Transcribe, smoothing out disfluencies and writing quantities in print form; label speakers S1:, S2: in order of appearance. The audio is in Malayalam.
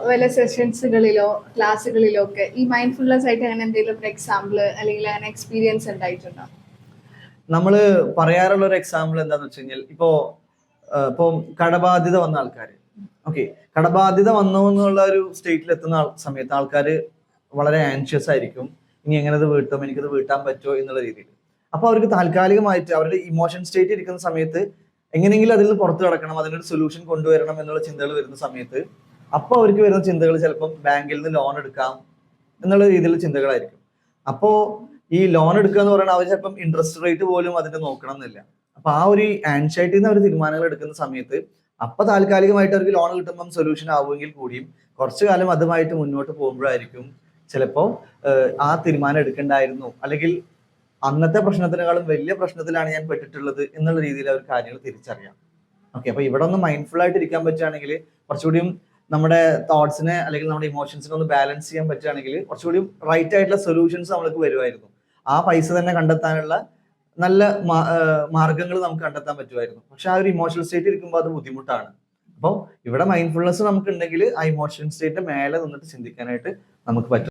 S1: വല്ല സെഷൻസുകളിലോ ക്ലാസ്സുകളിലോ ഒക്കെ ഈ മൈൻഡ്ഫുൾനെസ് ആയിട്ട് അങ്ങനെ എന്തെങ്കിലും എക്സാമ്പിൾ അല്ലെങ്കിൽ അങ്ങനെ എക്സ്പീരിയൻസ് ഉണ്ടായിട്ടുണ്ടോ?
S2: നമ്മൾ പറയാറുള്ള ഒരു എക്സാമ്പിൾ എന്താന്ന് വെച്ച് കഴിഞ്ഞാൽ ഇപ്പോ കടബാധ്യത വന്ന ആൾക്കാർ, ഓക്കെ, കടബാധ്യത വന്നു എന്നുള്ള ഒരു സ്റ്റേറ്റിൽ എത്തുന്ന സമയത്ത് ആൾക്കാർ വളരെ ആൻഷ്യസ് ആയിരിക്കും. ഇനി എങ്ങനെ ഇത് വീട്ടും, എനിക്കത് വീട്ടാൻ പറ്റുമോ എന്നുള്ള രീതിയിൽ. അപ്പൊ അവർക്ക് താൽക്കാലികമായിട്ട് അവരുടെ ഇമോഷൻ സ്റ്റേറ്റ് ഇരിക്കുന്ന സമയത്ത് എങ്ങനെയെങ്കിലും അതിൽ നിന്ന് പുറത്തു കടക്കണം, അതിനൊരു സൊല്യൂഷൻ കൊണ്ടുവരണം എന്നുള്ള ചിന്തകൾ വരുന്ന സമയത്ത് അപ്പൊ അവർക്ക് വരുന്ന ചിന്തകൾ ചിലപ്പം ബാങ്കിൽ നിന്ന് ലോൺ എടുക്കാം എന്നുള്ള രീതിയിലുള്ള ചിന്തകളായിരിക്കും. അപ്പോ ഈ ലോൺ എടുക്കുക എന്ന് പറയുന്നത് അവർ ചിലപ്പം ഇൻട്രസ്റ്റ് റേറ്റ് പോലും അതിന്റെ നോക്കണം എന്നില്ല. അപ്പൊ ആ ഒരു ആൻഷൈറ്റിൽ നിന്ന് അവർ തീരുമാനങ്ങൾ എടുക്കുന്ന സമയത്ത് അപ്പൊ താൽക്കാലികമായിട്ട് അവർക്ക് ലോൺ കിട്ടുമ്പം സൊല്യൂഷൻ ആവുമെങ്കിൽ കൂടിയും കുറച്ചു കാലം അതുമായിട്ട് മുന്നോട്ട് പോകുമ്പോഴായിരിക്കും ചിലപ്പോ ആ തീരുമാനം എടുക്കണ്ടായിരുന്നു, അല്ലെങ്കിൽ അന്നത്തെ പ്രശ്നത്തിനേക്കാളും വലിയ പ്രശ്നത്തിലാണ് ഞാൻ പെട്ടിട്ടുള്ളത് എന്നുള്ള രീതിയിൽ അവർ കാര്യങ്ങൾ തിരിച്ചറിയാം. ഓക്കെ, അപ്പൊ ഇവിടെ ഒന്ന് മൈൻഡ്ഫുൾ ആയിട്ട് ഇരിക്കാൻ പറ്റുകയാണെങ്കിൽ കുറച്ചുകൂടിയും നമ്മുടെ തോട്ട്സിനെ അല്ലെങ്കിൽ നമ്മുടെ ഇമോഷൻസിനെ ഒന്ന് ബാലൻസ് ചെയ്യാൻ പറ്റുകയാണെങ്കിൽ കുറച്ചുകൂടി റൈറ്റ് ആയിട്ടുള്ള സൊല്യൂഷൻസ് നമ്മൾക്ക് വരുമായിരുന്നു. ആ പൈസ തന്നെ കണ്ടെത്താനുള്ള നല്ല മാർഗങ്ങൾ നമുക്ക് കണ്ടെത്താൻ പറ്റുമായിരുന്നു. പക്ഷെ ആ ഒരു ഇമോഷണൽ സ്റ്റേറ്റ് ഇരിക്കുമ്പോൾ അത് ബുദ്ധിമുട്ടാണ്. അപ്പോൾ ഇവിടെ മൈൻഡ്ഫുൾനെസ് നമുക്ക് ഉണ്ടെങ്കിൽ ആ ഇമോഷണൽ സ്റ്റേറ്റിന്റെ മേലെ നിന്നിട്ട് ചിന്തിക്കാനായിട്ട് നമുക്ക് പറ്റും.